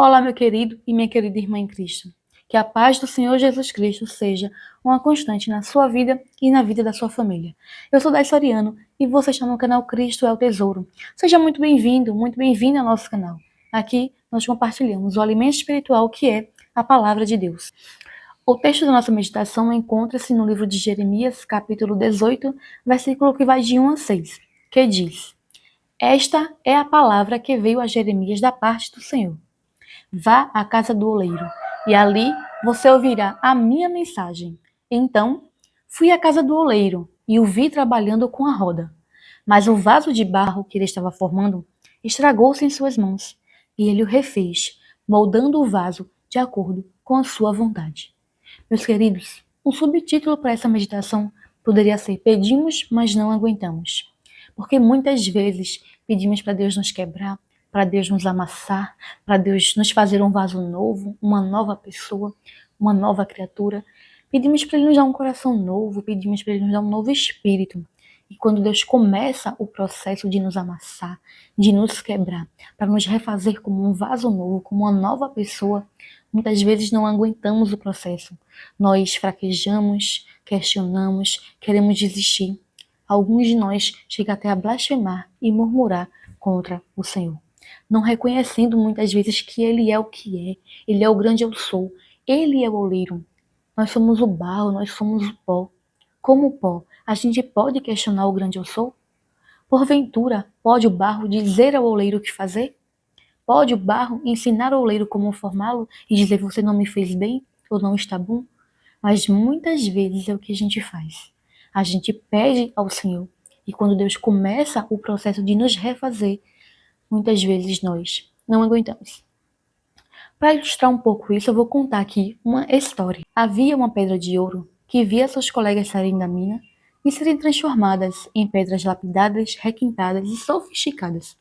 Olá, meu querido e minha querida irmã em Cristo. Que a paz do Senhor Jesus Cristo seja uma constante na sua vida e na vida da sua família. Eu sou Dai Soriano e você está no canal Cristo é o Tesouro. Seja muito bem-vinda ao nosso canal. Aqui nós compartilhamos o alimento espiritual que é a Palavra de Deus. O texto da nossa meditação encontra-se no livro de Jeremias, capítulo 18, versículo que vai de 1 a 6, que diz: Esta é a palavra que veio a Jeremias da parte do Senhor. Vá à casa do oleiro, e ali você ouvirá a minha mensagem. Então, fui à casa do oleiro e o vi trabalhando com a roda. Mas o vaso de barro que ele estava formando estragou-se em suas mãos, e ele o refez, moldando o vaso de acordo com a sua vontade. Meus queridos, um subtítulo para essa meditação poderia ser Pedimos, mas não aguentamos. Porque muitas vezes pedimos para Deus nos quebrar, para Deus nos amassar, para Deus nos fazer um vaso novo, uma nova pessoa, uma nova criatura. Pedimos para Ele nos dar um coração novo, pedimos para Ele nos dar um novo espírito. E quando Deus começa o processo de nos amassar, de nos quebrar, para nos refazer como um vaso novo, como uma nova pessoa, muitas vezes não aguentamos o processo. Nós fraquejamos, questionamos, queremos desistir. Alguns de nós chegam até a blasfemar e murmurar contra o Senhor, não reconhecendo muitas vezes que Ele é o que é, Ele é o grande eu sou, Ele é o oleiro. Nós somos o barro, nós somos o pó. Como o pó, a gente pode questionar o grande eu sou? Porventura, pode o barro dizer ao oleiro o que fazer? Pode o barro ensinar ao oleiro como formá-lo e dizer você não me fez bem ou não está bom? Mas muitas vezes é o que a gente faz. A gente pede ao Senhor e quando Deus começa o processo de nos refazer, muitas vezes nós não aguentamos. Para ilustrar um pouco isso, eu vou contar aqui uma história. Havia uma pedra de ouro que via seus colegas saírem da mina e serem transformadas em pedras lapidadas, requintadas e sofisticadas.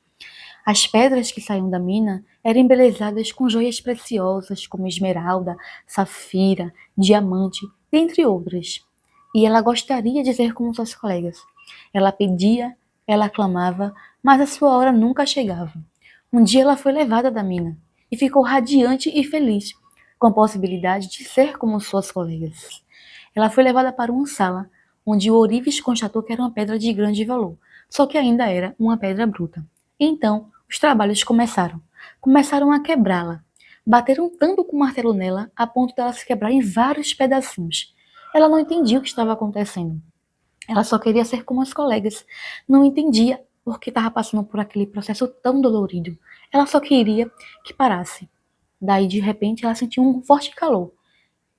As pedras que saíam da mina eram embelezadas com joias preciosas como esmeralda, safira, diamante, dentre outras. E ela gostaria de ser como seus colegas. Ela pedia, ela clamava, mas a sua hora nunca chegava. Um dia ela foi levada da mina e ficou radiante e feliz, com a possibilidade de ser como suas colegas. Ela foi levada para uma sala, onde o ourives constatou que era uma pedra de grande valor, só que ainda era uma pedra bruta. Então, os trabalhos começaram. Começaram a quebrá-la. Bateram tanto com o martelo nela, a ponto dela se quebrar em vários pedacinhos. Ela não entendia o que estava acontecendo. Ela só queria ser como as colegas. Não entendia por que estava passando por aquele processo tão dolorido. Ela só queria que parasse. Daí, de repente, ela sentiu um forte calor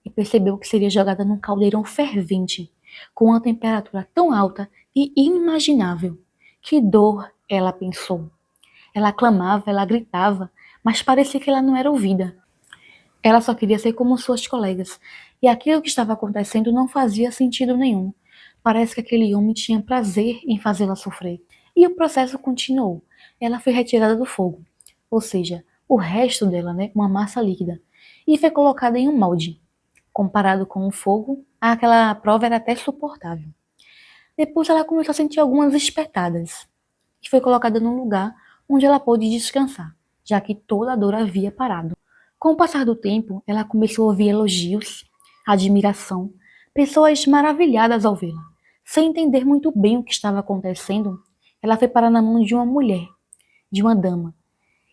e percebeu que seria jogada num caldeirão fervente, com uma temperatura tão alta e inimaginável. Que dor, ela pensou. Ela clamava, ela gritava, mas parecia que ela não era ouvida. Ela só queria ser como suas colegas, e aquilo que estava acontecendo não fazia sentido nenhum. Parece que aquele homem tinha prazer em fazê-la sofrer. E o processo continuou. Ela foi retirada do fogo, ou seja, o resto dela, uma massa líquida, e foi colocada em um molde. Comparado com o fogo, aquela prova era até suportável. Depois ela começou a sentir algumas espetadas, e foi colocada num lugar onde ela pôde descansar, já que toda a dor havia parado. Com o passar do tempo, ela começou a ouvir elogios, admiração, pessoas maravilhadas ao vê-la. Sem entender muito bem o que estava acontecendo, ela foi parar na mão de uma mulher, de uma dama,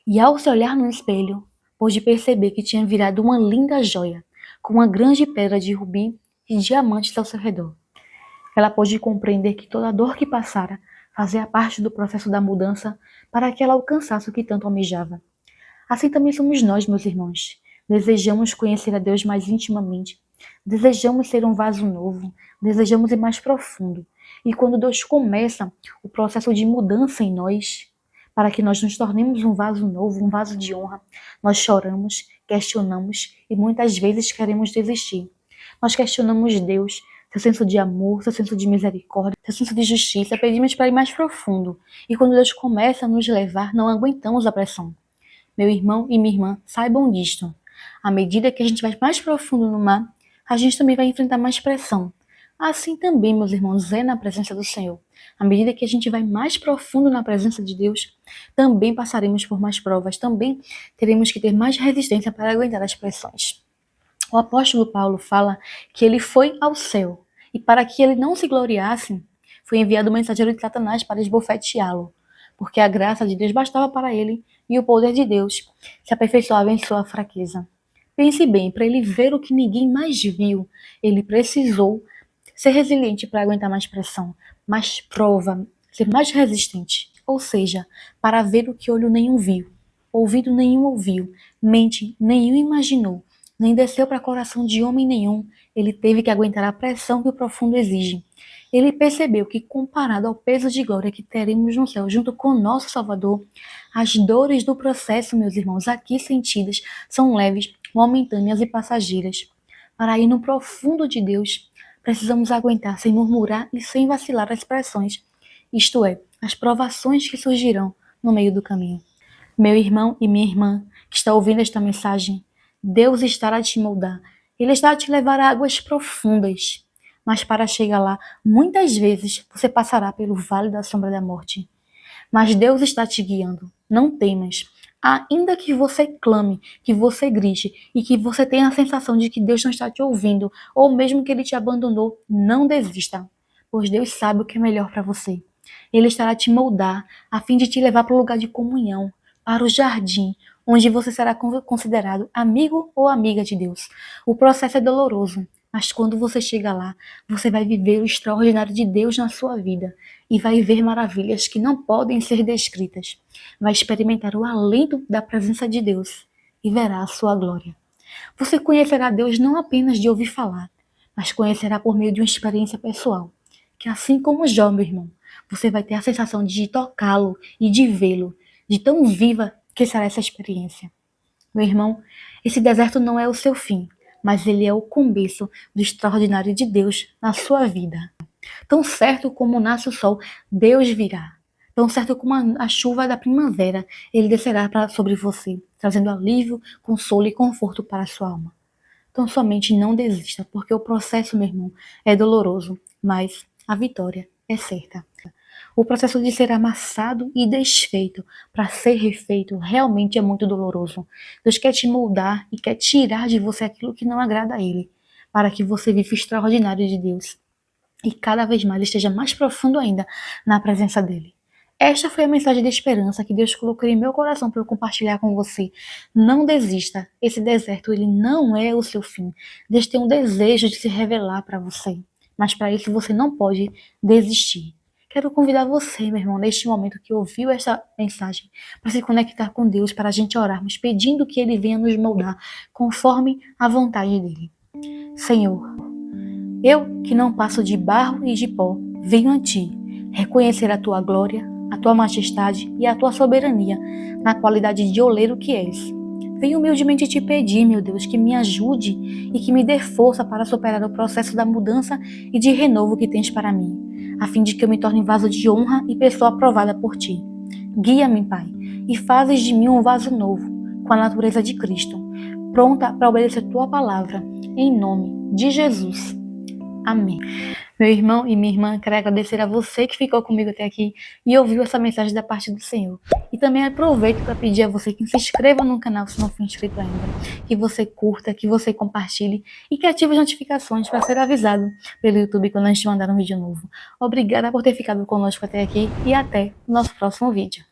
e ao se olhar no espelho, pôde perceber que tinha virado uma linda joia, com uma grande pedra de rubi e diamantes ao seu redor. Ela pôde compreender que toda a dor que passara fazia parte do processo da mudança para que ela alcançasse o que tanto almejava. Assim também somos nós, meus irmãos. Desejamos conhecer a Deus mais intimamente, desejamos ser um vaso novo, desejamos ir mais profundo. E quando Deus começa o processo de mudança em nós, para que nós nos tornemos um vaso novo, um vaso de honra, nós choramos, questionamos e muitas vezes queremos desistir. Nós questionamos Deus, seu senso de amor, seu senso de misericórdia, seu senso de justiça, pedimos para ir mais profundo. E quando Deus começa a nos levar, não aguentamos a pressão. Meu irmão e minha irmã, saibam disto. À medida que a gente vai mais profundo no mar, a gente também vai enfrentar mais pressão. Assim também, meus irmãos, é na presença do Senhor. À medida que a gente vai mais profundo na presença de Deus, também passaremos por mais provas, também teremos que ter mais resistência para aguentar as pressões. O apóstolo Paulo fala que ele foi ao céu, e para que ele não se gloriasse, foi enviado o mensageiro de Satanás para esbofeteá-lo, porque a graça de Deus bastava para ele e o poder de Deus se aperfeiçoava em sua fraqueza. Pense bem, para ele ver o que ninguém mais viu, ele precisou ser resiliente para aguentar mais pressão, mais prova, ser mais resistente. Ou seja, para ver o que olho nenhum viu, ouvido nenhum ouviu, mente nenhum imaginou, nem desceu para coração de homem nenhum, ele teve que aguentar a pressão que o profundo exige. Ele percebeu que, comparado ao peso de glória que teremos no céu junto com o nosso Salvador, as dores do processo, meus irmãos, aqui sentidas, são leves, momentâneas e passageiras. Para ir no profundo de Deus, precisamos aguentar sem murmurar e sem vacilar as pressões, isto é, as provações que surgirão no meio do caminho. Meu irmão e minha irmã que está ouvindo esta mensagem, Deus estará a te moldar. Ele está a te levar a águas profundas. Mas para chegar lá, muitas vezes você passará pelo vale da sombra da morte. Mas Deus está te guiando. Não temas. Ainda que você clame, que você grite e que você tenha a sensação de que Deus não está te ouvindo, ou mesmo que Ele te abandonou, não desista, pois Deus sabe o que é melhor para você. Ele estará a te moldar, a fim de te levar para o lugar de comunhão, para o jardim, onde você será considerado amigo ou amiga de Deus. O processo é doloroso, mas quando você chega lá, você vai viver o extraordinário de Deus na sua vida e vai ver maravilhas que não podem ser descritas. Vai experimentar o alento da presença de Deus e verá a sua glória. Você conhecerá Deus não apenas de ouvir falar, mas conhecerá por meio de uma experiência pessoal, que assim como Jó, meu irmão, você vai ter a sensação de tocá-lo e de vê-lo, de tão viva que será essa experiência. Meu irmão, esse deserto não é o seu fim, mas ele é o começo do extraordinário de Deus na sua vida. Tão certo como nasce o sol, Deus virá. Tão certo como a chuva da primavera, ele descerá sobre você, trazendo alívio, consolo e conforto para a sua alma. Então somente não desista, porque o processo, meu irmão, é doloroso, mas a vitória é certa. O processo de ser amassado e desfeito para ser refeito realmente é muito doloroso. Deus quer te moldar e quer tirar de você aquilo que não agrada a Ele, para que você viva o extraordinário de Deus e cada vez mais esteja mais profundo ainda na presença dEle. Esta foi a mensagem de esperança que Deus colocou em meu coração para eu compartilhar com você. Não desista. Esse deserto, ele não é o seu fim. Deus tem um desejo de se revelar para você. Mas para isso você não pode desistir. Quero convidar você, meu irmão, neste momento que ouviu esta mensagem, para se conectar com Deus, para a gente orarmos, pedindo que Ele venha nos moldar conforme a vontade dEle. Senhor, eu que não passo de barro e de pó, venho a Ti, reconhecer a Tua glória, a Tua majestade e a Tua soberania, na qualidade de oleiro que és. Venho humildemente te pedir, meu Deus, que me ajude e que me dê força para superar o processo da mudança e de renovo que tens para mim, a fim de que eu me torne vaso de honra e pessoa aprovada por Ti. Guia-me, Pai, e fazes de mim um vaso novo, com a natureza de Cristo, pronta para obedecer Tua palavra, em nome de Jesus. Amém. Meu irmão e minha irmã, quero agradecer a você que ficou comigo até aqui e ouviu essa mensagem da parte do Senhor. E também aproveito para pedir a você que se inscreva no canal se não for inscrito ainda, que você curta, que você compartilhe e que ative as notificações para ser avisado pelo YouTube quando a gente mandar um vídeo novo. Obrigada por ter ficado conosco até aqui e até o nosso próximo vídeo.